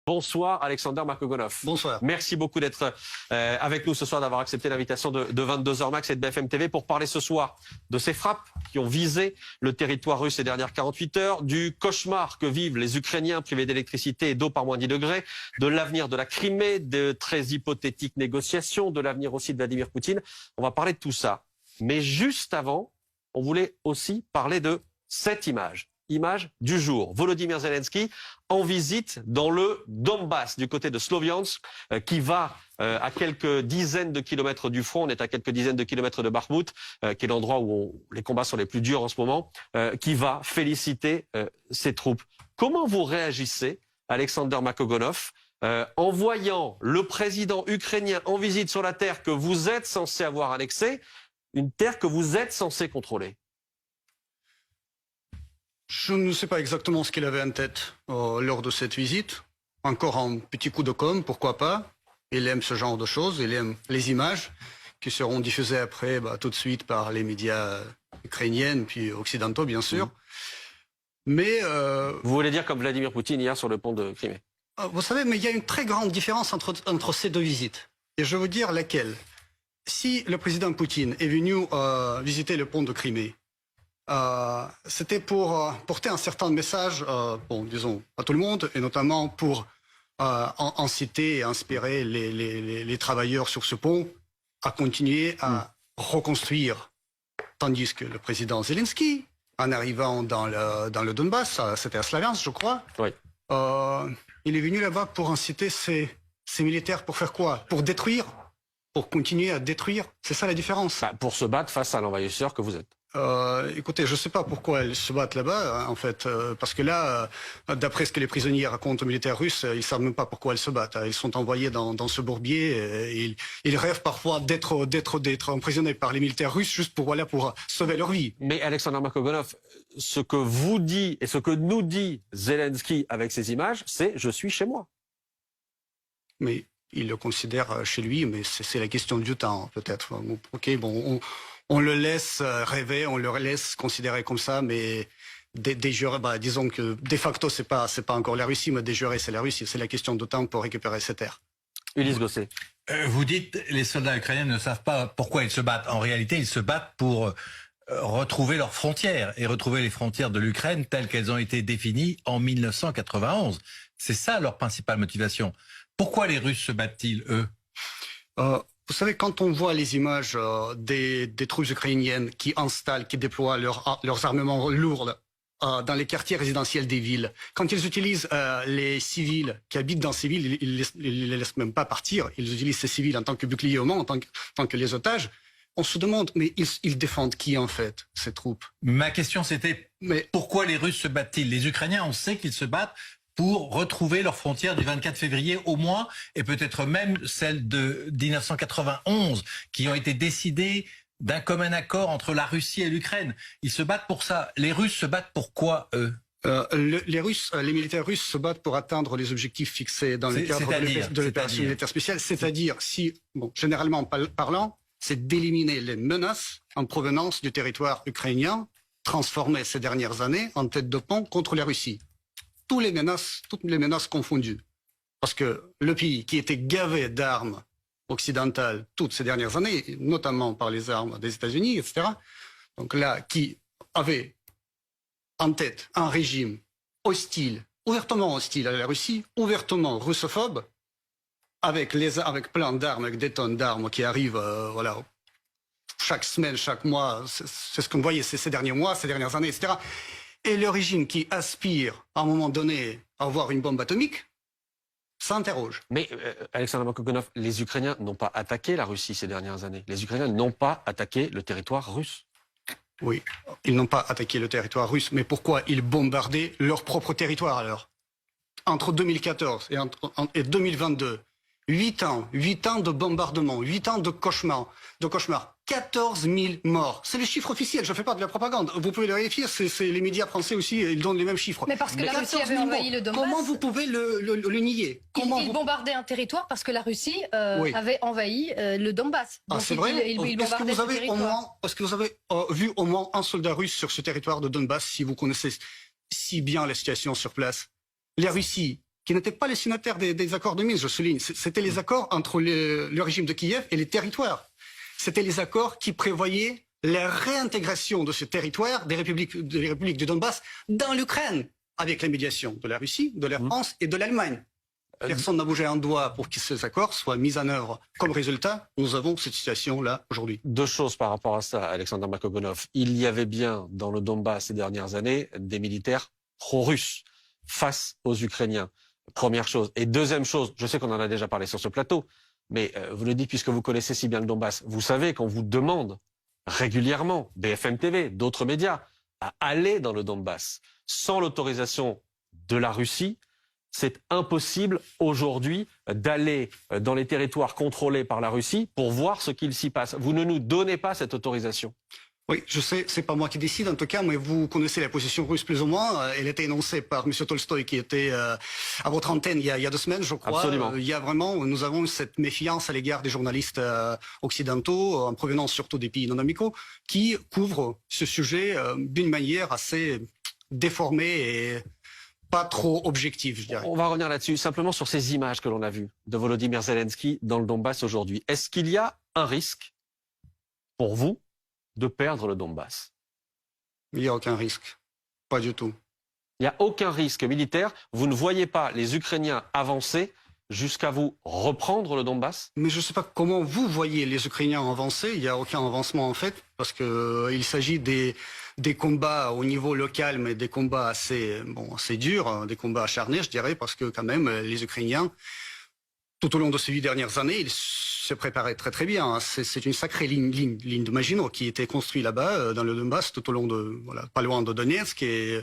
Bonsoir Alexander Markogonov. Bonsoir. Merci beaucoup d'être avec nous ce soir, d'avoir accepté l'invitation de 22h Max et de BFM TV pour parler ce soir de ces frappes qui ont visé le territoire russe ces dernières 48 heures, du cauchemar que vivent les Ukrainiens privés d'électricité et d'eau par moins 10 degrés, de l'avenir de la Crimée, de très hypothétiques négociations, de l'avenir aussi de Vladimir Poutine. On va parler de tout ça. Mais juste avant, on voulait aussi parler de cette image du jour. Volodymyr Zelensky en visite dans le Donbass, du côté de Sloviansk, qui va à quelques dizaines de kilomètres du front. On est à quelques dizaines de kilomètres de Bakhmout, qui est l'endroit où les combats sont les plus durs en ce moment, qui va féliciter ses troupes. Comment vous réagissez, Alexander Markogonov, en voyant le président ukrainien en visite sur la terre que vous êtes censé avoir annexée, une terre que vous êtes censé contrôler? Je ne sais pas exactement ce qu'il avait en tête lors de cette visite. Encore un petit coup de com', pourquoi pas. Il aime ce genre de choses, il aime les images qui seront diffusées après tout de suite par les médias ukrainiens puis occidentaux, bien sûr. Mais vous voulez dire comme Vladimir Poutine hier sur le pont de Crimée? Vous savez, mais il y a une très grande différence entre ces deux visites. Et je vais vous dire laquelle. Si le président Poutine est venu visiter le pont de Crimée, c'était pour porter un certain message, disons, à tout le monde, et notamment pour inciter et inspirer les travailleurs sur ce pont à continuer à reconstruire. Tandis que le président Zelensky, en arrivant dans le Donbass, c'était à Slaviansk, je crois, oui. Il est venu là-bas pour inciter ces militaires pour faire quoi? Pour détruire? Pour continuer à détruire? C'est ça la différence. Pour se battre face à l'envahisseur que vous êtes. Écoutez, je ne sais pas pourquoi ils se battent là-bas, en fait, parce que là, d'après ce que les prisonniers racontent aux militaires russes, ils ne savent même pas pourquoi ils se battent. Ils sont envoyés dans ce bourbier, ils rêvent parfois d'être emprisonnés par les militaires russes juste pour sauver leur vie. Mais Alexander Markogonov, ce que vous dit et ce que nous dit Zelensky avec ces images, c'est « je suis chez moi ». Mais il le considère chez lui, mais c'est la question du temps, peut-être. Ok, bon, on le laisse rêver, on le laisse considérer comme ça, mais de jure, disons que de facto, c'est pas encore la Russie, mais de jure, c'est la Russie. C'est la question de temps pour récupérer ces terres. Ulysse Gosset. Vous dites les soldats ukrainiens ne savent pas pourquoi ils se battent. En réalité, ils se battent pour retrouver leurs frontières et retrouver les frontières de l'Ukraine telles qu'elles ont été définies en 1991. C'est ça leur principale motivation. Pourquoi les Russes se battent-ils, eux? Vous savez, quand on voit les images des troupes ukrainiennes qui installent, qui déploient leurs armements lourds dans les quartiers résidentiels des villes, quand ils utilisent les civils qui habitent dans ces villes, ils les laissent même pas partir, ils utilisent ces civils en tant que bouclier au monde, en tant que les otages, on se demande, mais ils défendent qui en fait, ces troupes? Ma question c'était, pourquoi les Russes se battent-ils? Les Ukrainiens, on sait qu'ils se battent pour retrouver leurs frontières du 24 février au moins, et peut-être même celles de 1991, qui ont été décidées d'un commun accord entre la Russie et l'Ukraine. Ils se battent pour ça. Les Russes se battent pour quoi, eux? Les militaires russes se battent pour atteindre les objectifs fixés dans le cadre de l'opération militaire spéciale, c'est-à-dire, généralement parlant, c'est d'éliminer les menaces en provenance du territoire ukrainien, transformé ces dernières années en tête de pont contre la Russie. Toutes les menaces confondues. Parce que le pays qui était gavé d'armes occidentales toutes ces dernières années, notamment par les armes des États-Unis, etc., donc là, qui avait en tête un régime hostile, ouvertement hostile à la Russie, ouvertement russophobe, avec plein d'armes, avec des tonnes d'armes qui arrivent, chaque semaine, chaque mois, c'est ce qu'on voyait ces derniers mois, ces dernières années, etc., et le régime qui aspire, à un moment donné, à avoir une bombe atomique, s'interroge. Mais, Alexander Markogonov, les Ukrainiens n'ont pas attaqué la Russie ces dernières années. Les Ukrainiens n'ont pas attaqué le territoire russe. Oui, ils n'ont pas attaqué le territoire russe, mais pourquoi ils bombardaient leur propre territoire alors? Entre 2014 et 2022, 8 ans de bombardement, 8 ans de cauchemar, 14 000 morts. C'est le chiffre officiel, je ne fais pas de la propagande. Vous pouvez le vérifier, c'est les médias français aussi, ils donnent les mêmes chiffres. Mais parce que la Russie avait envahi le Donbass. Comment vous pouvez le nier? Ils bombardaient un territoire parce que la Russie avait envahi le Donbass. Ah, c'est vrai? Est-ce que vous avez vu au moins un soldat russe sur ce territoire de Donbass, si vous connaissez si bien la situation sur place? La Russie qui n'étaient pas les signataires des accords de Minsk, je souligne. C'était les accords entre le régime de Kiev et les territoires. C'était les accords qui prévoyaient la réintégration de ce territoire des républiques du Donbass dans l'Ukraine, avec la médiation de la Russie, de la France et de l'Allemagne. Personne n'a bougé un doigt pour que ces accords soient mis en œuvre. Comme résultat, nous avons cette situation-là aujourd'hui. Deux choses par rapport à ça, Alexander Makogonov. Il y avait bien dans le Donbass ces dernières années des militaires pro-russes face aux Ukrainiens. Première chose. Et deuxième chose, je sais qu'on en a déjà parlé sur ce plateau, mais vous le dites puisque vous connaissez si bien le Donbass. Vous savez qu'on vous demande régulièrement, BFM TV, d'autres médias, à aller dans le Donbass sans l'autorisation de la Russie. C'est impossible aujourd'hui d'aller dans les territoires contrôlés par la Russie pour voir ce qu'il s'y passe. Vous ne nous donnez pas cette autorisation. Oui, je sais, c'est pas moi qui décide en tout cas, mais vous connaissez la position russe plus ou moins. Elle était énoncée par M. Tolstoï qui était à votre antenne il y a 2 semaines, je crois. Absolument. Il y a vraiment, nous avons cette méfiance à l'égard des journalistes occidentaux, en provenance surtout des pays non amicaux, qui couvrent ce sujet d'une manière assez déformée et pas trop objective, je dirais. On va revenir là-dessus, simplement sur ces images que l'on a vues de Volodymyr Zelensky dans le Donbass aujourd'hui. Est-ce qu'il y a un risque pour vous de perdre le Donbass? Il n'y a aucun risque. Pas du tout. Il n'y a aucun risque militaire. Vous ne voyez pas les Ukrainiens avancer jusqu'à vous reprendre le Donbass? Mais je ne sais pas comment vous voyez les Ukrainiens avancer. Il n'y a aucun avancement en fait, parce que il s'agit des combats au niveau local, mais des combats assez durs, des combats acharnés, je dirais, parce que quand même les Ukrainiens, tout au long de ces 8 dernières années, ils se préparaient très très bien. C'est une sacrée ligne de Maginot qui était construite là-bas, dans le Donbass, tout au long de, pas loin de Donetsk et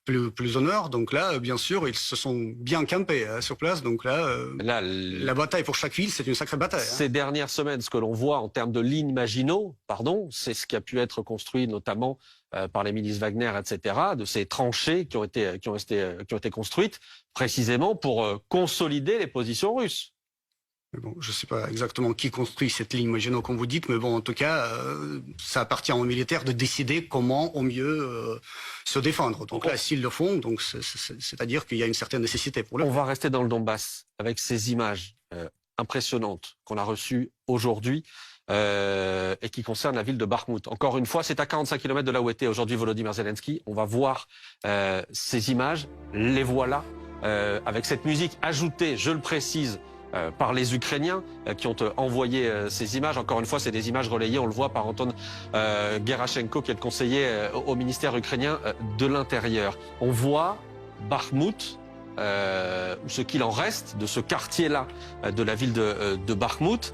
plus au nord. Donc là, bien sûr, ils se sont bien campés sur place. Donc là, la bataille pour chaque ville, c'est une sacrée bataille. Ces dernières semaines, ce que l'on voit en termes de ligne Maginot, c'est ce qui a pu être construit notamment par les milices Wagner, etc., de ces tranchées qui ont été construites précisément pour consolider les positions russes. Mais bon, je ne sais pas exactement qui construit cette ligne Maginot, comme vous dites, mais bon, en tout cas, ça appartient aux militaires de décider comment au mieux se défendre. Donc là, s'ils le font, donc c'est-à-dire qu'il y a une certaine nécessité pour le faire. On va rester dans le Donbass avec ces images impressionnantes qu'on a reçues aujourd'hui et qui concernent la ville de Bakhmout. Encore une fois, c'est à 45 km de là où était aujourd'hui Volodymyr Zelensky. On va voir ces images, les voilà, avec cette musique ajoutée, je le précise, par les Ukrainiens qui ont envoyé ces images. Encore une fois, c'est des images relayées, on le voit, par Anton Gerashenko, qui est le conseiller au ministère ukrainien de l'Intérieur. On voit Bakhmout, ou ce qu'il en reste de ce quartier-là, de la ville de Bakhmout.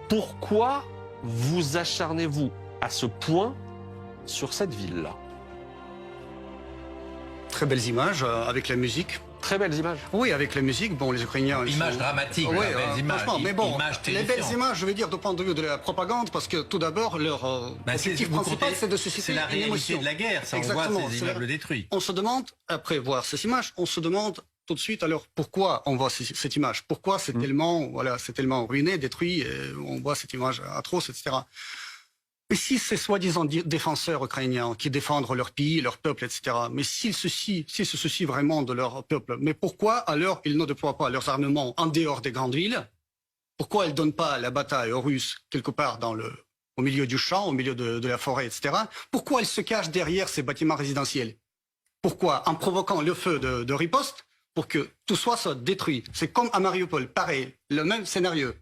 Pourquoi vous acharnez-vous à ce point sur cette ville-là? Très belles images avec la musique. Très belles images. Oui, avec la musique, bon, les Ukrainiens... Images dramatiques, oui, belles images. Mais bon, les belles images, je veux dire, du point de vue de la propagande, parce que tout d'abord, leur objectif principal, c'est de susciter une émotion. C'est la réalité de la guerre, ça, exactement, on voit ces immeubles détruits. On se demande, après voir ces images, on se demande tout de suite, alors, pourquoi on voit cette image? Pourquoi c'est tellement, c'est tellement ruiné, détruit, on voit cette image atroce, etc. Mais si ces soi-disant défenseurs ukrainiens qui défendent leur pays, leur peuple, etc., mais s'ils se soucient vraiment de leur peuple, mais pourquoi alors ils ne déploient pas leurs armements en dehors des grandes villes? Pourquoi ils ne donnent pas la bataille aux Russes quelque part au milieu du champ, au milieu de la forêt, etc. Pourquoi ils se cachent derrière ces bâtiments résidentiels? Pourquoi? En provoquant le feu de riposte pour que tout soit détruit. C'est comme à Mariupol, pareil, le même scénario.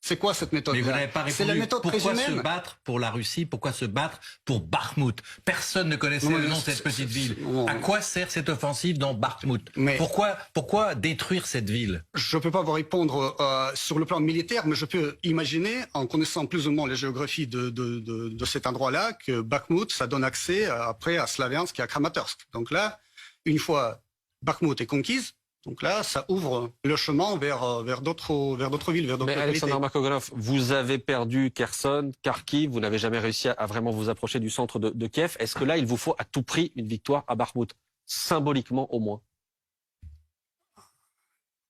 C'est quoi cette méthode? Mais vous n'avez pas répondu. C'est la méthode pourquoi présumée. Se battre pour la Russie? Pourquoi se battre pour Bakhmout? Personne ne connaissait le nom de cette petite ville. À quoi sert cette offensive dans Bakhmout? Pourquoi détruire cette ville? Je ne peux pas vous répondre sur le plan militaire, mais je peux imaginer, en connaissant plus ou moins la géographie de cet endroit-là, que Bakhmout, ça donne accès après à Slaviansk et à Kramatorsk. Donc là, une fois Bakhmout est conquise, donc là, ça ouvre le chemin vers d'autres villes, vers d'autres localités. Mais Alexander Makogonov, vous avez perdu Kherson, Kharkiv, vous n'avez jamais réussi à vraiment vous approcher du centre de Kiev. Est-ce que là, il vous faut à tout prix une victoire à Bakhmout, symboliquement au moins?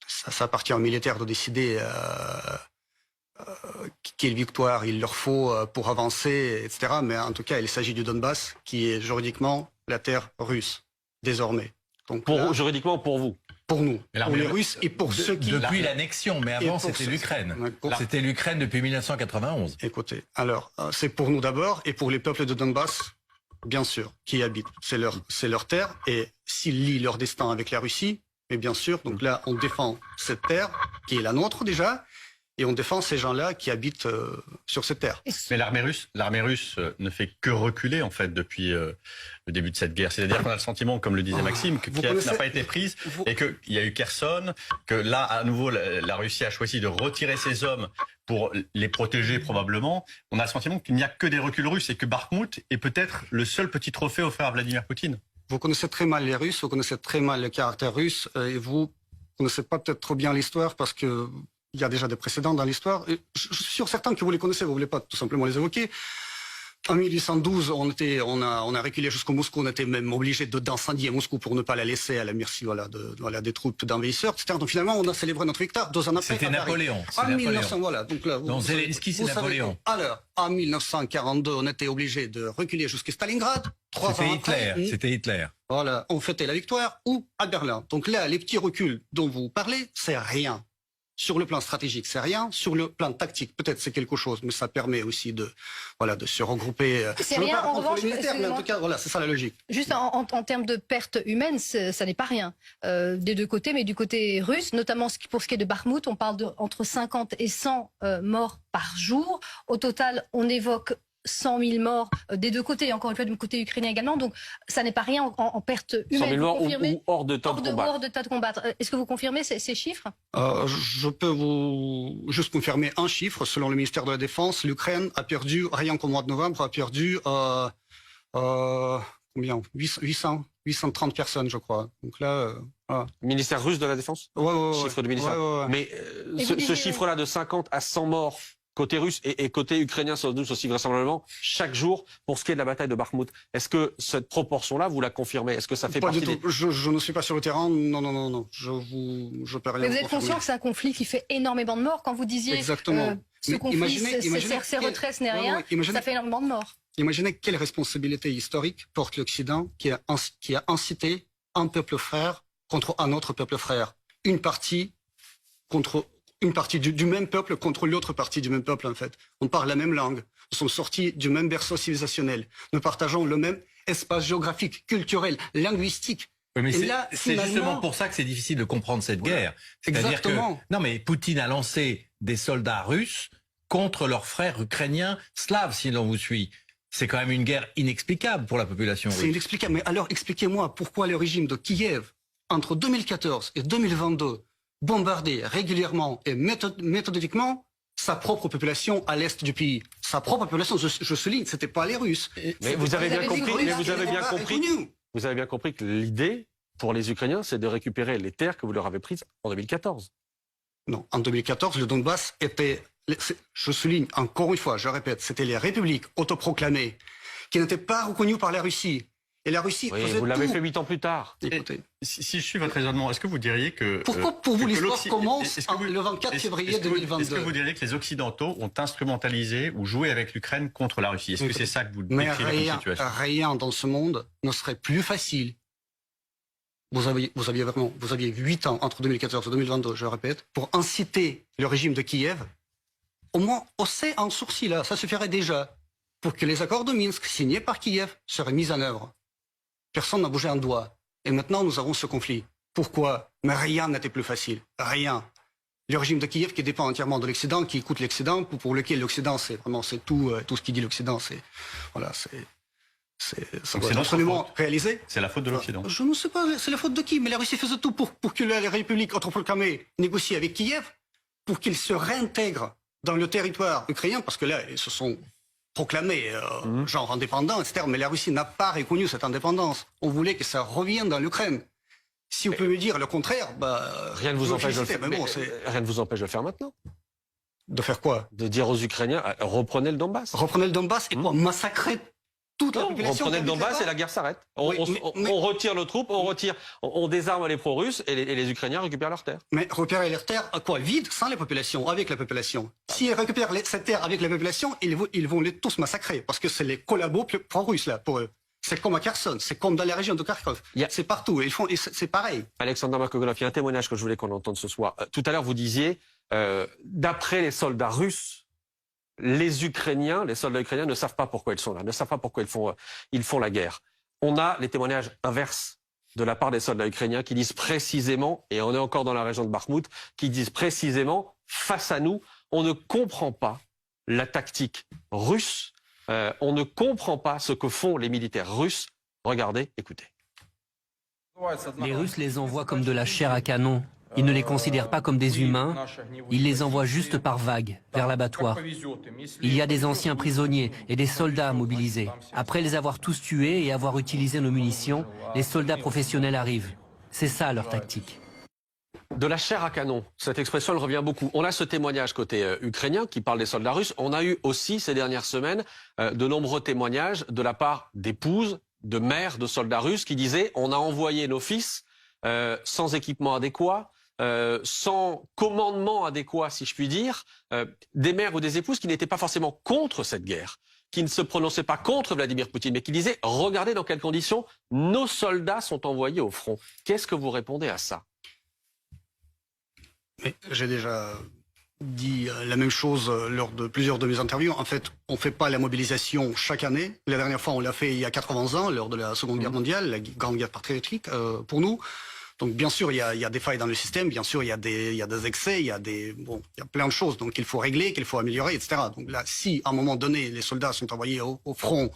Ça appartient aux militaires de décider quelle victoire il leur faut pour avancer, etc. Mais en tout cas, il s'agit du Donbass, qui est juridiquement la terre russe, désormais. Donc juridiquement pour vous? Pour nous, pour les Russes et pour ceux qui... Depuis l'annexion, mais avant c'était l'Ukraine. C'était l'Ukraine depuis 1991. Écoutez, alors, c'est pour nous d'abord, et pour les peuples de Donbass, bien sûr, qui y habitent. C'est leur terre, et s'ils lient leur destin avec la Russie, mais bien sûr, donc là, on défend cette terre, qui est la nôtre déjà, et on défend ces gens-là qui habitent sur cette terre. Mais l'armée russe ne fait que reculer en fait depuis le début de cette guerre. C'est-à-dire qu'on a le sentiment, comme le disait Maxime, que Kiev n'a pas été prise et qu'il y a eu Kherson, que là à nouveau la Russie a choisi de retirer ses hommes pour les protéger probablement. On a le sentiment qu'il n'y a que des reculs russes et que Bakhmout est peut-être le seul petit trophée offert à Vladimir Poutine. Vous connaissez très mal les Russes, vous connaissez très mal le caractère russe, et vous connaissez pas peut-être trop bien l'histoire parce que il y a déjà des précédents dans l'histoire. Je suis sûr certain que vous les connaissez, vous voulez pas tout simplement les évoquer. En 1812, on a reculé jusqu'au Moscou, on était même obligé d'incendier Moscou pour ne pas la laisser à la merci des troupes d'envahisseurs, etc. Donc finalement, on a célébré notre victoire 2 ans après. C'était Napoléon. En 1900, voilà. Donc là, Zelensky, c'est Napoléon. Alors, en 1942, on était obligé de reculer jusqu'à Stalingrad. 3 ans après. C'était Hitler. Voilà, on fêtait la victoire, ou à Berlin. Donc là, les petits reculs dont vous parlez, c'est rien. Sur le plan stratégique, c'est rien. Sur le plan tactique, peut-être c'est quelque chose, mais ça permet aussi de se regrouper. C'est rien, en revanche, mais en tout cas, voilà, c'est ça la logique. Juste en termes de pertes humaines, ça n'est pas rien. Des deux côtés, mais du côté russe, notamment pour ce qui est de Bakhmout, on parle entre 50 et 100 morts par jour. Au total, on évoque 100 000 morts des deux côtés, et encore une fois du côté ukrainien également, donc ça n'est pas rien en perte humaine. 100 000 morts ou hors de temps de combattre. Hors de tas de combattre. Est-ce que vous confirmez ces chiffres? Je peux vous juste confirmer un chiffre. Selon le ministère de la Défense, l'Ukraine a perdu, rien qu'au mois de novembre, a perdu combien 830 personnes, je crois. Donc là, voilà. Ministère russe de la Défense. Chiffre du ministère. Mais ce chiffre-là de 50 à 100 morts côté russe et côté ukrainien, sans doute aussi vraisemblablement, chaque jour, pour ce qui est de la bataille de Bakhmout. Est-ce que cette proportion-là, vous la confirmez? Est-ce que ça fait partie des... Je ne suis pas sur le terrain. Non. Je peux rien. Mais vous êtes conscient que c'est un conflit qui fait énormément de morts quand vous disiez... Exactement. Ce conflit, ces retraits, ce n'est rien. Ça fait énormément de morts. Imaginez quelle responsabilité historique porte l'Occident qui a incité un peuple frère contre un autre peuple frère. Une partie du même peuple contre l'autre partie du même peuple, en fait. On parle la même langue. Nous sommes sortis du même berceau civilisationnel. Nous partageons le même espace géographique, culturel, linguistique. Oui, mais c'est justement pour ça que c'est difficile de comprendre cette guerre. C'est-à-dire que, non, mais Poutine a lancé des soldats russes contre leurs frères ukrainiens slaves, si l'on vous suit. C'est quand même une guerre inexplicable pour la population russe. C'est inexplicable. Mais alors, expliquez-moi pourquoi le régime de Kiev, entre 2014 et 2022, bombardait régulièrement et méthodiquement sa propre population à l'est du pays. Sa propre population, je souligne, c'était pas les Russes. Mais vous avez bien compris que l'idée pour les Ukrainiens, c'est de récupérer les terres que vous leur avez prises en 2014. Non, en 2014, le Donbass était, je souligne encore une fois, je répète, c'était les républiques autoproclamées qui n'étaient pas reconnues par la Russie. Et la Russie faisait vous l'avez tout. fait 8 ans plus tard. Écoutez. Si je suis votre raisonnement, est-ce que vous diriez que... Pourquoi pour vous l'histoire commence le 24 février 2022? Est-ce que vous diriez que les Occidentaux ont instrumentalisé ou joué avec l'Ukraine contre la Russie? Est-ce que c'est ça que vous décrivez comme situation? Rien dans ce monde ne serait plus facile. Vous aviez 8 ans entre 2014 et 2022, je le répète, pour inciter le régime de Kiev, au moins hausser un sourcil là, ça suffirait déjà, pour que les accords de Minsk signés par Kiev seraient mis en œuvre. Personne n'a bougé un doigt. Et maintenant, nous avons ce conflit. Pourquoi? Mais rien n'était plus facile. Rien. Le régime de Kiev qui dépend entièrement de l'Occident, qui écoute l'Occident, pour lequel l'Occident, c'est vraiment, c'est tout ce qui dit l'Occident, c'est, voilà, ça doit être absolument réalisé. C'est la faute de l'Occident. Je ne sais pas, c'est la faute de qui, mais la Russie faisait tout pour que les républiques autoproclamées négocient avec Kiev, pour qu'ils se réintègrent dans le territoire ukrainien, parce que là, ils se sont proclamés genre indépendants, etc. Mais la Russie n'a pas reconnu cette indépendance. On voulait que ça revienne dans l'Ukraine. Si vous pouvez me dire le contraire, rien ne vous empêche de le faire. Rien ne vous empêche de le faire maintenant. De faire quoi? De dire aux Ukrainiens, reprenez le Donbass. Reprenez le Donbass et quoi? Massacrer toute la population. Reprenez le Donbass et la guerre s'arrête. On retire nos troupes, on désarme les pro-russes et les Ukrainiens récupèrent leurs terres. Mais récupérer leurs terres, à quoi? Vide, sans la population, avec la population. S'ils récupèrent cette terre avec la population, ils vont les tous massacrer, parce que c'est les collabos pro-russes, là, pour eux. C'est comme à Kherson, c'est comme dans la région de Kharkov. C'est partout, c'est pareil. Alexander Markogolov, il y a un témoignage que je voulais qu'on entende ce soir. Tout à l'heure, vous disiez, d'après les soldats russes, les soldats ukrainiens ne savent pas pourquoi ils sont là, ne savent pas pourquoi ils font la guerre. On a les témoignages inverses de la part des soldats ukrainiens qui disent précisément, et on est encore dans la région de Bakhmout, qui disent précisément, face à nous, on ne comprend pas la tactique russe, on ne comprend pas ce que font les militaires russes. Regardez, écoutez. Les Russes les envoient comme de la chair à canon. Ils ne les considèrent pas comme des humains, ils les envoient juste par vagues, vers l'abattoir. Il y a des anciens prisonniers et des soldats mobilisés. Après les avoir tous tués et avoir utilisé nos munitions, les soldats professionnels arrivent. C'est ça leur tactique. De la chair à canon, cette expression elle revient beaucoup. On a ce témoignage côté ukrainien qui parle des soldats russes. On a eu aussi ces dernières semaines de nombreux témoignages de la part d'épouses, de mères de soldats russes qui disaient on a envoyé nos fils sans équipement adéquat, sans commandement adéquat, si je puis dire, des mères ou des épouses qui n'étaient pas forcément contre cette guerre, qui ne se prononçaient pas contre Vladimir Poutine, mais qui disaient « Regardez dans quelles conditions nos soldats sont envoyés au front ». Qu'est-ce que vous répondez à ça? J'ai déjà dit la même chose lors de plusieurs de mes interviews. En fait, on ne fait pas la mobilisation chaque année. La dernière fois, on l'a fait il y a 80 ans, lors de la Seconde Guerre mondiale, la Grande Guerre patriotique, pour nous. Donc bien sûr, il y a des failles dans le système, bien sûr, il y a des excès, il y a plein de choses donc qu'il faut régler, qu'il faut améliorer, etc. Donc là, si à un moment donné, les soldats sont envoyés au front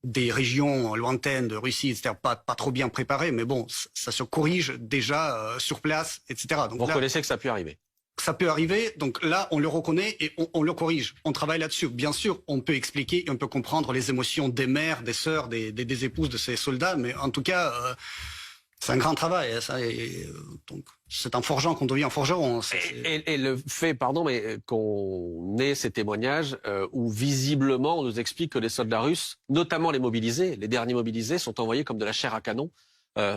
des régions lointaines de Russie, etc., pas trop bien préparés, mais bon, ça se corrige déjà sur place, etc. Donc vous là, reconnaissez que ça peut arriver? Ça peut arriver, donc là, on le reconnaît et on le corrige. On travaille là-dessus. Bien sûr, on peut expliquer et on peut comprendre les émotions des mères, des sœurs, des épouses de ces soldats, mais en tout cas... c'est un grand travail, donc c'est en forgeant qu'on devient forgeron. Et le fait, pardon, mais qu'on ait ces témoignages où visiblement on nous explique que les soldats russes, notamment les mobilisés, les derniers mobilisés, sont envoyés comme de la chair à canon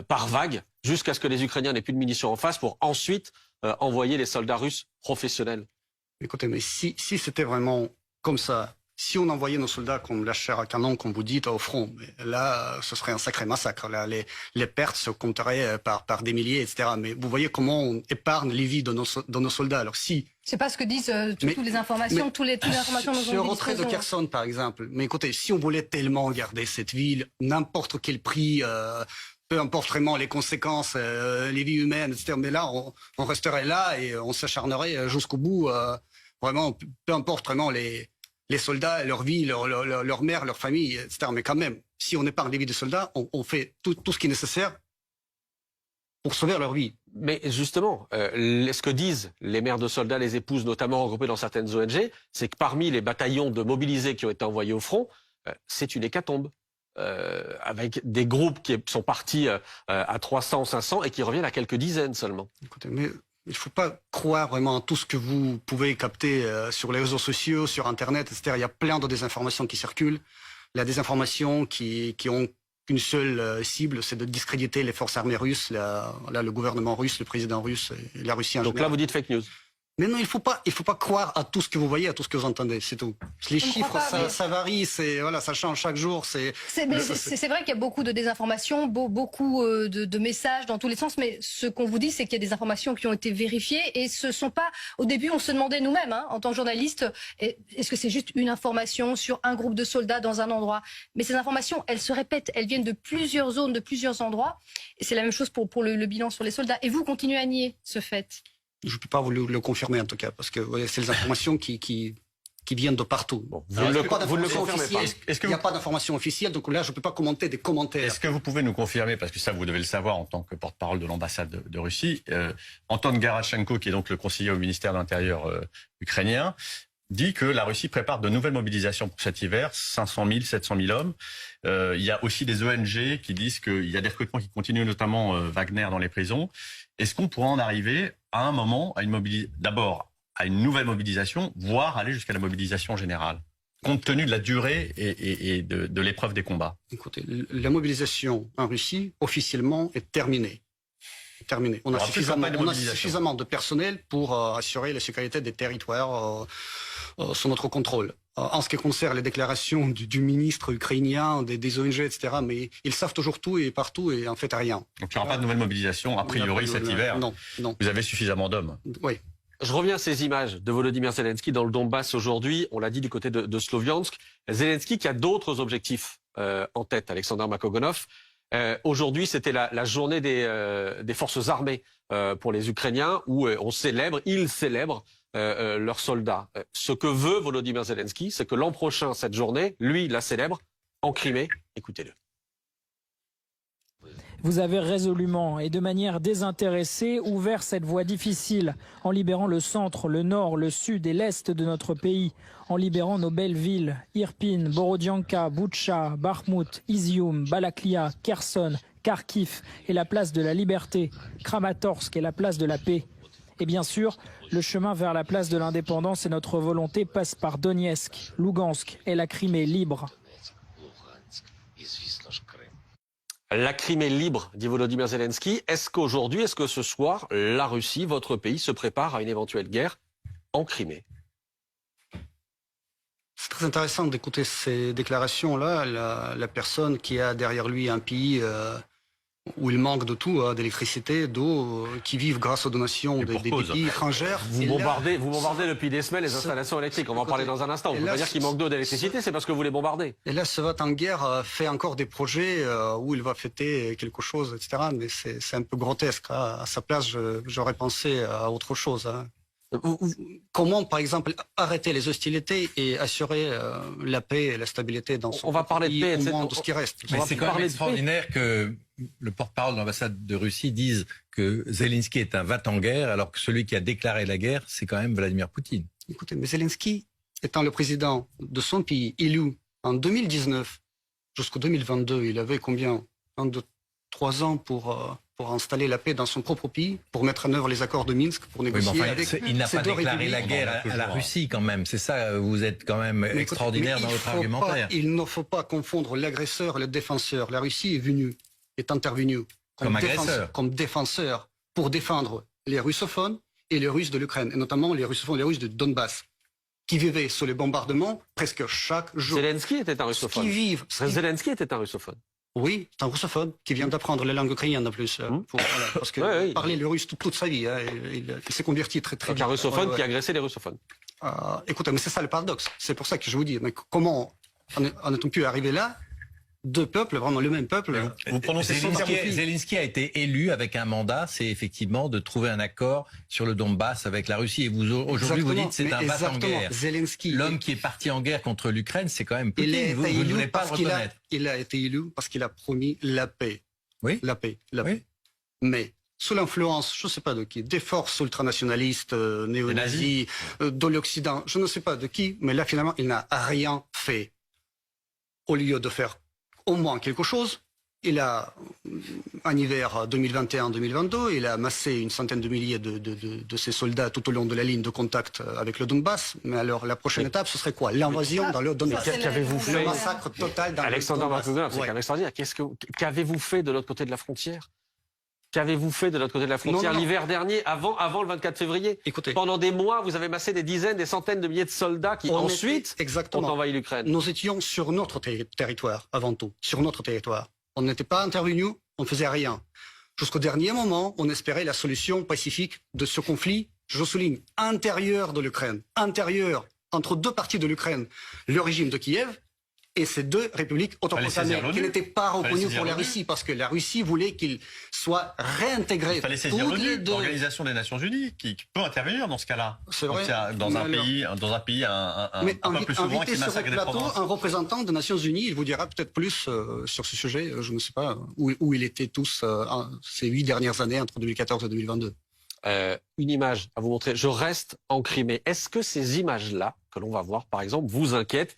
par vague, jusqu'à ce que les Ukrainiens n'aient plus de munitions en face pour ensuite envoyer les soldats russes professionnels. Écoutez, mais si c'était vraiment comme ça, si on envoyait nos soldats comme la chair à canon, comme vous dites, au front, mais là, ce serait un sacré massacre. Là, les pertes se compteraient par des milliers, etc. Mais vous voyez comment on épargne les vies de nos soldats. Alors si... C'est pas ce que disent toutes les informations, toutes les informations sur le retrait de Kherson, par exemple. Mais écoutez, si on voulait tellement garder cette ville, n'importe quel prix... peu importe vraiment les conséquences, les vies humaines, etc. Mais là, on resterait là et on s'acharnerait jusqu'au bout. Vraiment, peu importe vraiment les soldats, leur vie, leur mère, leur famille, etc. Mais quand même, si on épargne les vies des soldats, on fait tout ce qui est nécessaire pour sauver leur vie. Mais justement, ce que disent les mères de soldats, les épouses, notamment regroupées dans certaines ONG, c'est que parmi les bataillons de mobilisés qui ont été envoyés au front, c'est une hécatombe. Avec des groupes qui sont partis à 300 ou 500 et qui reviennent à quelques dizaines seulement. Écoutez, mais il ne faut pas croire vraiment à tout ce que vous pouvez capter sur les réseaux sociaux, sur Internet, etc. Il y a plein de désinformations qui circulent. Il y a des informations qui ont une seule cible, c'est de discréditer les forces armées russes, le gouvernement russe, le président russe et la Russie en général. Donc là, vous dites fake news. Mais non, il faut pas croire à tout ce que vous voyez, à tout ce que vous entendez, c'est tout. Les chiffres, ça varie, ça change chaque jour. C'est vrai qu'il y a beaucoup de désinformation, beaucoup de messages dans tous les sens, mais ce qu'on vous dit, c'est qu'il y a des informations qui ont été vérifiées et ce sont pas. Au début, on se demandait nous-mêmes, en tant que journalistes, est-ce que c'est juste une information sur un groupe de soldats dans un endroit? Mais ces informations, elles se répètent, elles viennent de plusieurs zones, de plusieurs endroits. Et c'est la même chose pour le bilan sur les soldats. Et vous continuez à nier ce fait? Je ne peux pas vous le confirmer en tout cas, parce que c'est les informations qui viennent de partout. Bon, vous ne le confirmez pas. Il n'y a pas d'information officielle, donc là je ne peux pas commenter des commentaires. Est-ce que vous pouvez nous confirmer, parce que ça vous devez le savoir en tant que porte-parole de l'ambassade de Russie, Anton Garachenko, qui est donc le conseiller au ministère de l'Intérieur ukrainien, dit que la Russie prépare de nouvelles mobilisations pour cet hiver, 500 000, 700 000 hommes. Il y a aussi des ONG qui disent qu'il y a des recrutements qui continuent, notamment Wagner dans les prisons. Est-ce qu'on pourrait en arriver à un moment à d'abord à une nouvelle mobilisation, voire aller jusqu'à la mobilisation générale, compte tenu de la durée et de l'épreuve des combats? Écoutez, la mobilisation en Russie, officiellement, est terminée. On a suffisamment de personnel pour assurer la sécurité des territoires sous notre contrôle. en ce qui concerne les déclarations du ministre ukrainien, des ONG, etc. Mais ils savent toujours tout et partout et en fait rien. Donc il n'y aura pas de nouvelle mobilisation, a priori, cet hiver. Non. Vous avez suffisamment d'hommes. Oui. Je reviens à ces images de Volodymyr Zelensky dans le Donbass aujourd'hui. On l'a dit du côté de Sloviansk. Zelensky qui a d'autres objectifs en tête, Alexander Makogonov. Aujourd'hui, c'était la journée des forces armées pour les Ukrainiens où ils célèbrent leurs soldats. Ce que veut Volodymyr Zelensky, c'est que l'an prochain, cette journée, lui, il la célèbre en Crimée. Écoutez-le. Vous avez résolument et de manière désintéressée ouvert cette voie difficile en libérant le centre, le nord, le sud et l'est de notre pays, en libérant nos belles villes, Irpin, Borodianka, Boutcha, Bakhmout, Izium, Balaklia, Kherson, Kharkiv et la place de la liberté, Kramatorsk et la place de la paix. Et bien sûr, le chemin vers la place de l'indépendance et notre volonté passe par Donetsk, Lugansk et la Crimée libre. La Crimée libre, dit Volodymyr Zelensky. Est-ce qu'aujourd'hui, est-ce que ce soir, la Russie, votre pays, se prépare à une éventuelle guerre en Crimée? C'est très intéressant d'écouter ces déclarations-là. La personne qui a derrière lui un pays où il manque de tout, d'électricité, d'eau, qui vivent grâce aux donations des pays étrangères. Vous bombardez depuis des semaines les installations électriques. On va en parler dans un instant. Vous ne pouvez pas dire qu'il manque d'eau d'électricité, c'est parce que vous les bombardez. Et là, ce vote en guerre fait encore des projets où il va fêter quelque chose, etc. Mais c'est un peu grotesque. À sa place, j'aurais pensé à autre chose. Comment, par exemple, arrêter les hostilités et assurer la paix et la stabilité dans son pays, parler de paix, au moins de ce qui reste. Mais c'est quand même extraordinaire que le porte-parole de l'ambassade de Russie dise que Zelensky est un va-t-en-guerre, alors que celui qui a déclaré la guerre, c'est quand même Vladimir Poutine. Écoutez, mais Zelensky, étant le président de son pays, élu en 2019 jusqu'au 2022, il avait combien 1, 2, 3 ans pour installer la paix dans son propre pays, pour mettre en œuvre les accords de Minsk, pour négocier avec il n'a pas déclaré la guerre à la Russie quand même. C'est ça, vous êtes quand même extraordinaire dans votre argumentaire. Il ne faut pas confondre l'agresseur et le défenseur. La Russie est intervenue comme défenseur pour défendre les russophones et les Russes de l'Ukraine, et notamment les russophones, les Russes de Donbass, qui vivaient sous les bombardements presque chaque jour. Zelensky était un russophone. Zelensky était un russophone. Oui, c'est un russophone qui vient d'apprendre la langue ukrainienne en plus. Parce que parlait le russe toute sa vie. Il s'est converti très vite. Un russophone qui agressait les russophones. Écoutez, mais c'est ça le paradoxe. C'est pour ça que je vous dis, mais comment en est-on pu arriver là? Deux peuples, vraiment le même peuple. Vous prononcez Zelensky a été élu avec un mandat, c'est effectivement de trouver un accord sur le Donbass avec la Russie. Et vous aujourd'hui vous dites c'est un va-t-en-guerre. L'homme qui est parti en guerre contre l'Ukraine, c'est quand même Poutine. Vous ne voulez pas le reconnaître. Il a été élu parce qu'il a promis la paix. Oui. La paix. Mais sous l'influence, je ne sais pas de qui, des forces ultranationalistes, néo-nazis, de l'Occident, je ne sais pas de qui, mais là finalement il n'a rien fait. Au lieu de faire au moins quelque chose, il a, en hiver 2021-2022, il a amassé une centaine de milliers de ses soldats tout au long de la ligne de contact avec le Donbass. Mais alors, la prochaine étape, ce serait quoi? L'invasion dans le Donbass. Qu'avez-vous fait? Le massacre total dans Alexander Makogonov, c'est quand même extraordinaire. Qu'avez-vous fait de l'autre côté de la frontière? Qu'avez-vous fait de l'autre côté de la frontière l'hiver dernier, avant le 24 février? Écoutez, pendant des mois, vous avez massé des dizaines, des centaines de milliers de soldats qui ensuite ont envahi l'Ukraine. Nous étions sur notre territoire, avant tout, sur notre territoire. On n'était pas intervenus, on ne faisait rien. Jusqu'au dernier moment, on espérait la solution pacifique de ce conflit, je souligne, intérieur de l'Ukraine, intérieur, entre deux parties de l'Ukraine, le régime de Kiev et ces deux républiques autoproclamées qui n'étaient pas reconnues pour la Russie, parce que la Russie voulait qu'il soit réintégré. Il fallait saisir l'ONU, l'Organisation des Nations Unies, qui peut intervenir dans ce cas-là. C'est vrai. Dans un pays un peu plus souvent qui massacre des provinces. Un représentant des Nations Unies, il vous dira peut-être plus sur ce sujet. Je ne sais pas où il était tous ces 8 dernières années, entre 2014 et 2022. Une image à vous montrer. Je reste en Crimée. Est-ce que ces images-là, que l'on va voir par exemple, vous inquiètent?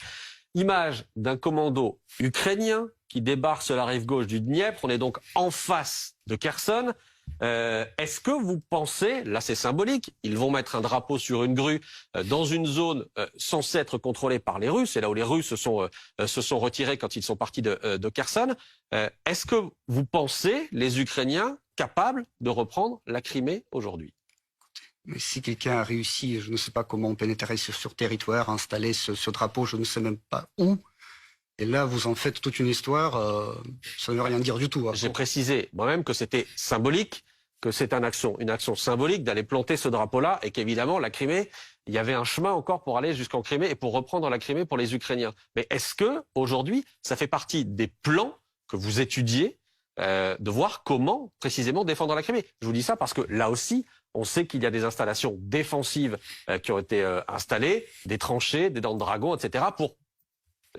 Image d'un commando ukrainien qui débarque sur la rive gauche du Dniepr. On est donc en face de Kherson. Est-ce que vous pensez, là c'est symbolique, ils vont mettre un drapeau sur une grue dans une zone censée être contrôlée par les Russes, et là où les Russes se sont retirés quand ils sont partis de Kherson. Est-ce que vous pensez les Ukrainiens capables de reprendre la Crimée aujourd'hui? Mais si quelqu'un a réussi, je ne sais pas comment pénétrer sur territoire, installer ce drapeau, je ne sais même pas où. Et là, vous en faites toute une histoire, ça ne veut rien dire du tout. J'ai précisé moi-même que c'était symbolique, que c'est une action symbolique d'aller planter ce drapeau-là, et qu'évidemment, la Crimée, il y avait un chemin encore pour aller jusqu'en Crimée et pour reprendre la Crimée pour les Ukrainiens. Mais est-ce que aujourd'hui, ça fait partie des plans que vous étudiez de voir comment précisément défendre la Crimée? Je vous dis ça parce que là aussi, on sait qu'il y a des installations défensives qui ont été installées, des tranchées, des dents de dragon, etc., pour,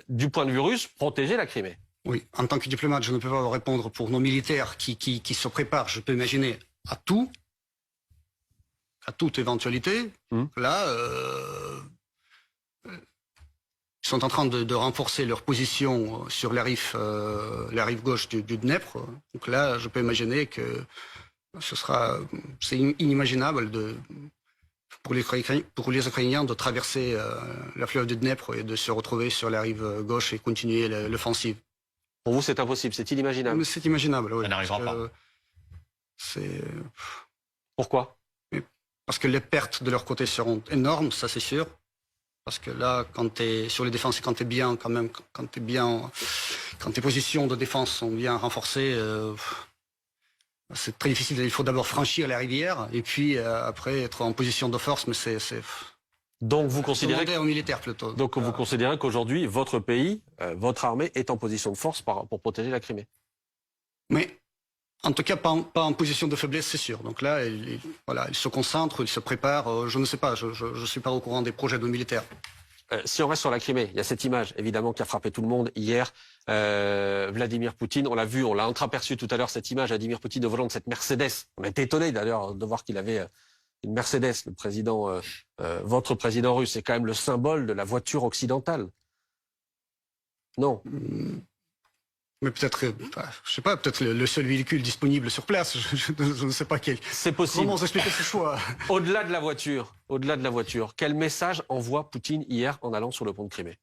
du point de vue russe, protéger la Crimée. Oui, en tant que diplomate, je ne peux pas répondre pour nos militaires qui se préparent, je peux imaginer, à toute éventualité. Là, ils sont en train de renforcer leur position sur la rive gauche du Dnepr. Donc là, je peux imaginer que c'est inimaginable pour les Ukrainiens de traverser la fleuve du Dnepr et de se retrouver sur la rive gauche et continuer l'offensive. Pour vous, c'est impossible, c'est inimaginable. C'est imaginable, oui. Ça n'arrivera pas. Pourquoi? Parce que les pertes de leur côté seront énormes, ça c'est sûr. Parce que là, quand tu es sur les défenses et quand tu es bien, quand tes positions de défense sont bien renforcées, c'est très difficile. Il faut d'abord franchir la rivière et puis après être en position de force, mais c'est donc vous considérez aux militaires plutôt. Donc vous considérez qu'aujourd'hui votre pays, votre armée est en position de force pour protéger la Crimée. Mais en tout cas pas en position de faiblesse, c'est sûr. Donc là, il se concentre, il se prépare. Je ne sais pas, je suis pas au courant des projets de militaires. Si on reste sur la Crimée, il y a cette image évidemment qui a frappé tout le monde hier. Vladimir Poutine, on l'a vu, on l'a entreaperçu tout à l'heure, cette image, Vladimir Poutine au volant de cette Mercedes. On a été étonné d'ailleurs de voir qu'il avait une Mercedes, le président, votre président russe. C'est quand même le symbole de la voiture occidentale. Non. Mais peut-être, je sais pas, peut-être le seul véhicule disponible sur place. Je ne sais pas quel. C'est possible. Comment vous expliquez ce choix? Au-delà de la voiture, quel message envoie Poutine hier en allant sur le pont de Crimée?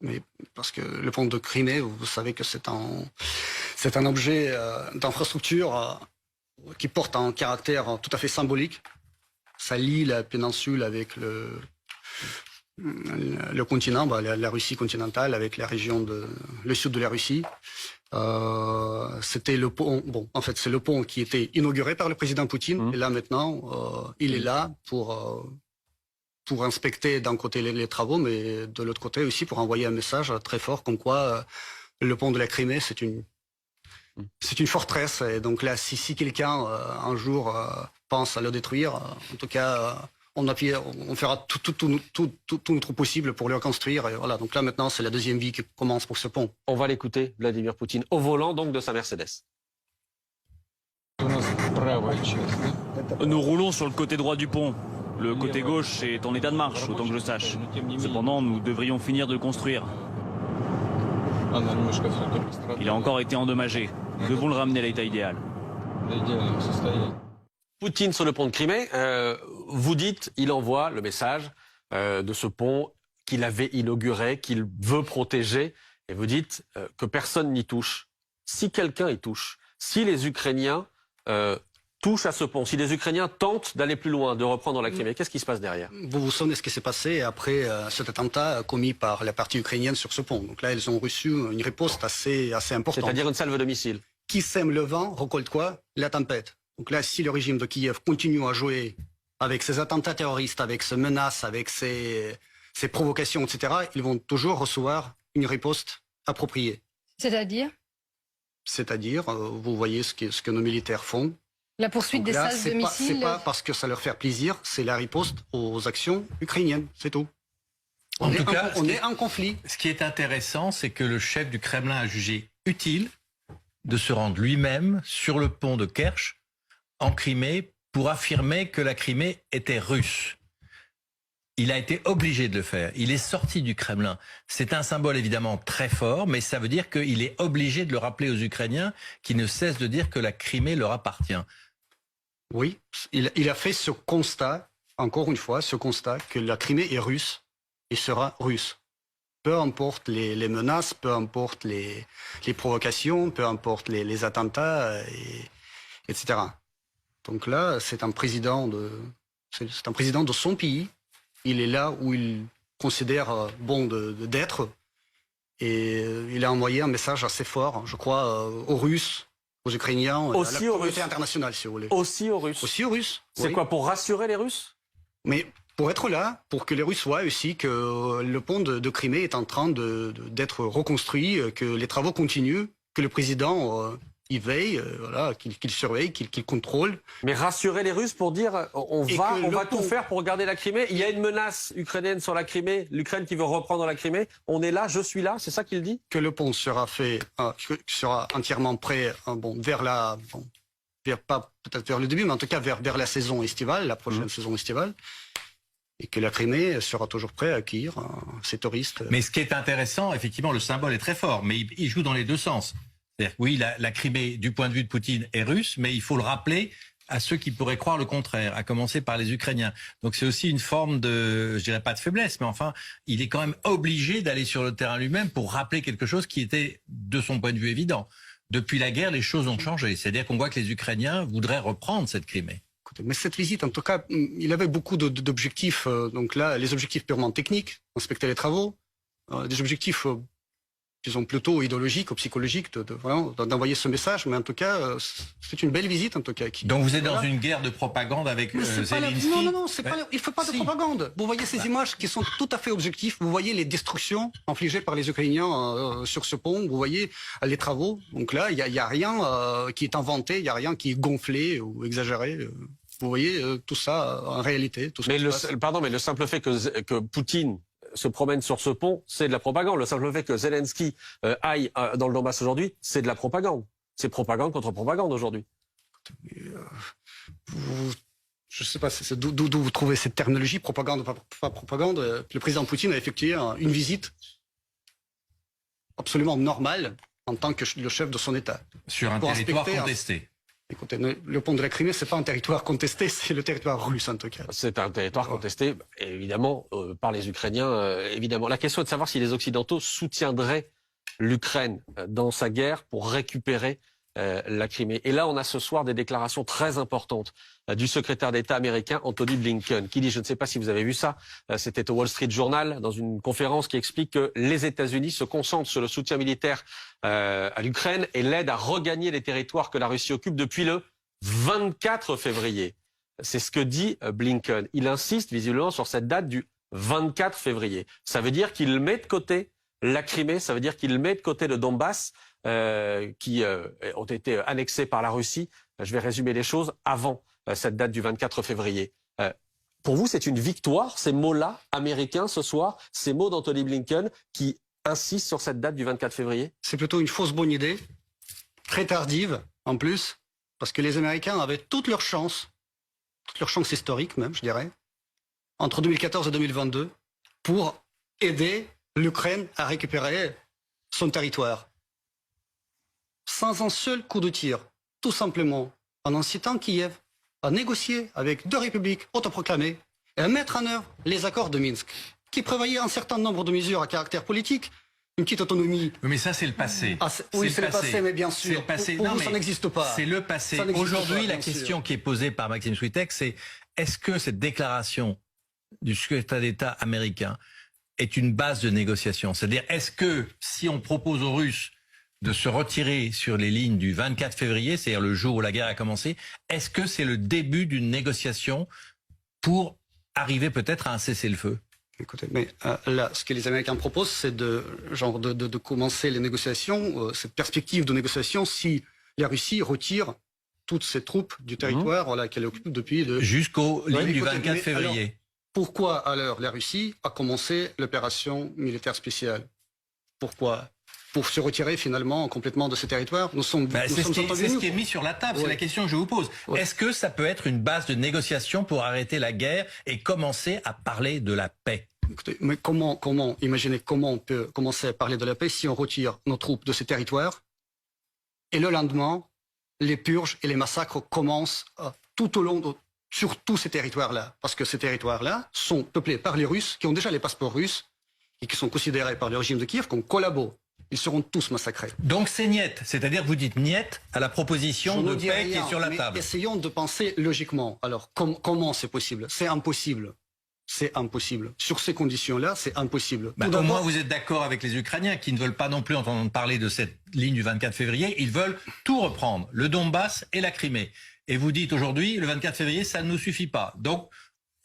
Mais parce que le pont de Crimée, vous savez que c'est un objet d'infrastructure qui porte un caractère tout à fait symbolique. Ça lie la péninsule avec le continent, la Russie continentale, avec la région le sud de la Russie. C'était le pont. Bon, en fait, c'est le pont qui était inauguré par le président Poutine. Et là maintenant, il est là pour inspecter d'un côté les travaux, mais de l'autre côté aussi pour envoyer un message très fort comme quoi le pont de la Crimée c'est une forteresse. Et donc là, si quelqu'un un jour pense à le détruire, en tout cas. On fera tout notre possible pour le reconstruire. Et voilà. Donc là, maintenant, c'est la deuxième vie qui commence pour ce pont. On va l'écouter, Vladimir Poutine, au volant donc de sa Mercedes. Nous roulons sur le côté droit du pont. Le côté gauche est en état de marche, autant que je sache. Cependant, nous devrions finir de le construire. Il a encore été endommagé. Nous devons le ramener à l'état idéal. Poutine sur le pont de Crimée, vous dites, il envoie le message de ce pont qu'il avait inauguré, qu'il veut protéger, et vous dites que personne n'y touche. Si quelqu'un y touche, si les Ukrainiens touchent à ce pont, si les Ukrainiens tentent d'aller plus loin, de reprendre la Crimée, qu'est-ce qui se passe derrière? Vous vous souvenez ce qui s'est passé après cet attentat commis par la partie ukrainienne sur ce pont. Donc là, ils ont reçu une riposte assez importante. C'est-à-dire une salve de missiles. Qui sème le vent récolte quoi? La tempête. Donc là, si le régime de Kiev continue à jouer avec ses attentats terroristes, avec ses menaces, avec ses provocations, etc., ils vont toujours recevoir une riposte appropriée. C'est-à-dire, vous voyez ce que nos militaires font. La poursuite des salves de missiles. C'est pas parce que ça leur fait plaisir, c'est la riposte aux actions ukrainiennes, c'est tout. En tout cas, on est en conflit. Ce qui est intéressant, c'est que le chef du Kremlin a jugé utile de se rendre lui-même sur le pont de Kerch en Crimée pour affirmer que la Crimée était russe. Il a été obligé de le faire. Il est sorti du Kremlin. C'est un symbole évidemment très fort, mais ça veut dire qu'il est obligé de le rappeler aux Ukrainiens qui ne cessent de dire que la Crimée leur appartient. Oui, il a fait ce constat, encore une fois, que la Crimée est russe et sera russe. Peu importe les menaces, peu importe les provocations, peu importe les attentats, etc. Donc là, c'est un président C'est un président de son pays. Il est là où il considère bon d'être. Et il a envoyé un message assez fort, je crois, aux Russes, aux Ukrainiens, aussi à la aux communauté Russes. internationale, si vous voulez. Aussi aux Russes. Aussi aux Russes. C'est oui. quoi, pour rassurer les Russes? Mais pour être là, pour que les Russes voient aussi que le pont de Crimée est en train d'être reconstruit, que les travaux continuent, que le président y veille, voilà, qu'il surveille, qu'il contrôle. Mais rassurer les Russes pour dire on va tout faire pour garder la Crimée. Il y a une menace ukrainienne sur la Crimée, l'Ukraine qui veut reprendre la Crimée. On est là, je suis là, c'est ça qu'il dit? Que le pont sera fait, sera entièrement prêt, vers la, pas peut-être vers le début, mais en tout cas vers la saison estivale, la prochaine saison estivale. Et que la Crimée sera toujours prête à accueillir ces touristes. Mais ce qui est intéressant, effectivement, le symbole est très fort, mais il joue dans les deux sens. C'est-à-dire que oui, la Crimée, du point de vue de Poutine, est russe, mais il faut le rappeler à ceux qui pourraient croire le contraire, à commencer par les Ukrainiens. Donc c'est aussi une forme de, je dirais pas de faiblesse, mais enfin, il est quand même obligé d'aller sur le terrain lui-même pour rappeler quelque chose qui était, de son point de vue, évident. Depuis la guerre, les choses ont changé. C'est-à-dire qu'on voit que les Ukrainiens voudraient reprendre cette Crimée. Mais cette visite, en tout cas, il avait beaucoup d'objectifs. Donc là, les objectifs purement techniques, inspecter les travaux, des objectifs, disons, plutôt idéologiques ou psychologiques, d'envoyer ce message. Mais en tout cas, c'est une belle visite, en tout cas. Donc vous êtes dans une guerre de propagande avec Zelensky? Non, c'est pas, il ne faut pas de propagande. Vous voyez ces images qui sont tout à fait objectives. Vous voyez les destructions infligées par les Ukrainiens sur ce pont. Vous voyez les travaux. Donc là, il y a rien qui est inventé, il y a rien qui est gonflé ou exagéré. Vous voyez tout ça en réalité. Tout mais le simple fait que Poutine se promène sur ce pont, c'est de la propagande. Le simple fait que Zelensky aille dans le Donbass aujourd'hui, c'est de la propagande. C'est propagande contre propagande aujourd'hui. Je ne sais pas d'où vous trouvez cette terminologie, propagande, pas propagande. Le président Poutine a effectué une visite absolument normale en tant que le chef de son État. Sur un territoire contesté. Écoutez, le pont de la Crimée, c'est pas un territoire contesté, c'est le territoire russe en tout cas. C'est un territoire contesté, évidemment, par les Ukrainiens. Évidemment, la question est de savoir si les Occidentaux soutiendraient l'Ukraine dans sa guerre pour récupérer la Crimée. Et là, on a ce soir des déclarations très importantes du secrétaire d'État américain Anthony Blinken, qui dit, je ne sais pas si vous avez vu ça, c'était au Wall Street Journal, dans une conférence qui explique que les États-Unis se concentrent sur le soutien militaire à l'Ukraine et l'aide à regagner les territoires que la Russie occupe depuis le 24 février. C'est ce que dit Blinken. Il insiste visiblement sur cette date du 24 février. Ça veut dire qu'il met de côté la Crimée, ça veut dire qu'il met de côté le Donbass, qui ont été annexés par la Russie. Je vais résumer les choses avant cette date du 24 février. Pour vous, c'est une victoire, ces mots-là, américains, ce soir, ces mots d'Anthony Blinken qui insistent sur cette date du 24 février? C'est plutôt une fausse bonne idée, très tardive en plus, parce que les Américains avaient toutes leurs chances historiques même, je dirais, entre 2014 et 2022, pour aider l'Ukraine à récupérer son territoire. Sans un seul coup de tir, tout simplement en incitant Kiev à négocier avec deux républiques autoproclamées et à mettre en œuvre les accords de Minsk, qui prévoyaient un certain nombre de mesures à caractère politique, une petite autonomie. Mais ça, c'est le passé. Oui, c'est le passé, mais bien sûr. C'est le passé. Pour vous, ça n'existe pas. C'est le passé. Aujourd'hui, la question qui est posée par Maxime Switek, c'est est-ce que cette déclaration du secrétaire d'État américain est une base de négociation? C'est-à-dire, est-ce que si on propose aux Russes de se retirer sur les lignes du 24 février, c'est-à-dire le jour où la guerre a commencé, est-ce que c'est le début d'une négociation pour arriver peut-être à un cessez-le-feu? Écoutez, mais là, ce que les Américains proposent, c'est de commencer les négociations, cette perspective de négociation, si la Russie retire toutes ses troupes du territoire qu'elle occupe depuis... Jusqu'aux lignes du 24 février. Alors, pourquoi alors la Russie a commencé l'opération militaire spéciale? Pourquoi? Pour se retirer finalement complètement de ce territoire. C'est ce qui est mis sur la table, c'est la question que je vous pose. Est-ce que ça peut être une base de négociation pour arrêter la guerre et commencer à parler de la paix? Écoutez, mais imaginez comment on peut commencer à parler de la paix si on retire nos troupes de ces territoires et le lendemain, les purges et les massacres commencent tout au long sur tous ces territoires-là. Parce que ces territoires-là sont peuplés par les Russes qui ont déjà les passeports russes et qui sont considérés par le régime de Kiev comme collabos. Ils seront tous massacrés. Donc c'est niet, c'est-à-dire que vous dites niet à la proposition de paix qui est sur la table. Essayons de penser logiquement. Alors comment c'est possible? C'est impossible. C'est impossible. Sur ces conditions-là, c'est impossible. Au moins, vous êtes d'accord avec les Ukrainiens qui ne veulent pas non plus entendre parler de cette ligne du 24 février. Ils veulent tout reprendre, le Donbass et la Crimée. Et vous dites aujourd'hui, le 24 février, ça ne nous suffit pas. Donc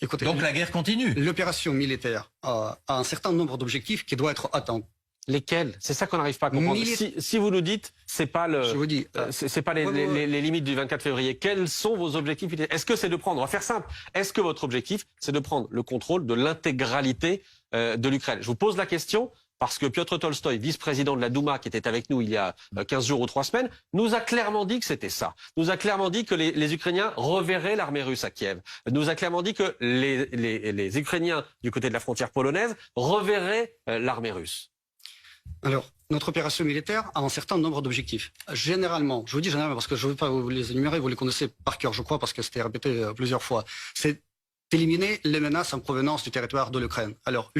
la guerre continue. L'opération militaire a un certain nombre d'objectifs qui doivent être atteints. Lesquels? C'est ça qu'on n'arrive pas à comprendre. Si vous nous dites, c'est pas les limites du 24 février. Quels sont vos objectifs? Est-ce que c'est de prendre, on va faire simple, est-ce que votre objectif, c'est de prendre le contrôle de l'intégralité de l'Ukraine? Je vous pose la question parce que Piotr Tolstoï, vice-président de la Douma, qui était avec nous il y a 15 jours ou 3 semaines, nous a clairement dit que c'était ça. Nous a clairement dit que les Ukrainiens reverraient l'armée russe à Kiev. Nous a clairement dit que les Ukrainiens du côté de la frontière polonaise reverraient l'armée russe. Alors, notre opération militaire a un certain nombre d'objectifs. Généralement, je vous dis généralement parce que je ne veux pas vous les énumérer, vous les connaissez par cœur, je crois, parce que c'était répété plusieurs fois. C'est d'éliminer les menaces en provenance du territoire de l'Ukraine. Alors,